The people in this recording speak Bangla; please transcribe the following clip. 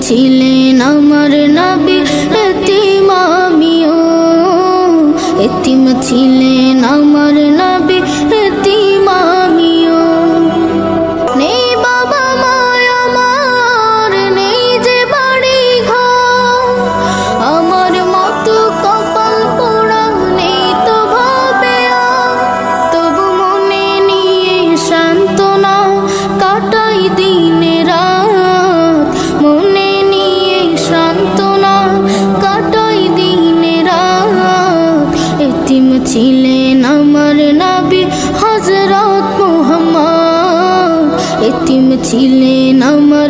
ছিলেন আমার নবী, এতিম আমিও। এতিম ছিলেন আমার নবী, এতিম আমিও। নেই বাবা মায় আমার, নেই যে বাড়ি ঘর, আমার মতো কপাল পোড়া নেই তো ভাবে আর। তবু মনে নিয়ে সান্ত্বনা কাটাই দিনে রাত, মনে নিয়ে সান্ত্বনা কাটাই দিনে রাত। এতিম ছিলেন আমার নবী হযরত মুহাম্মদ, এতিম ছিলেন আমার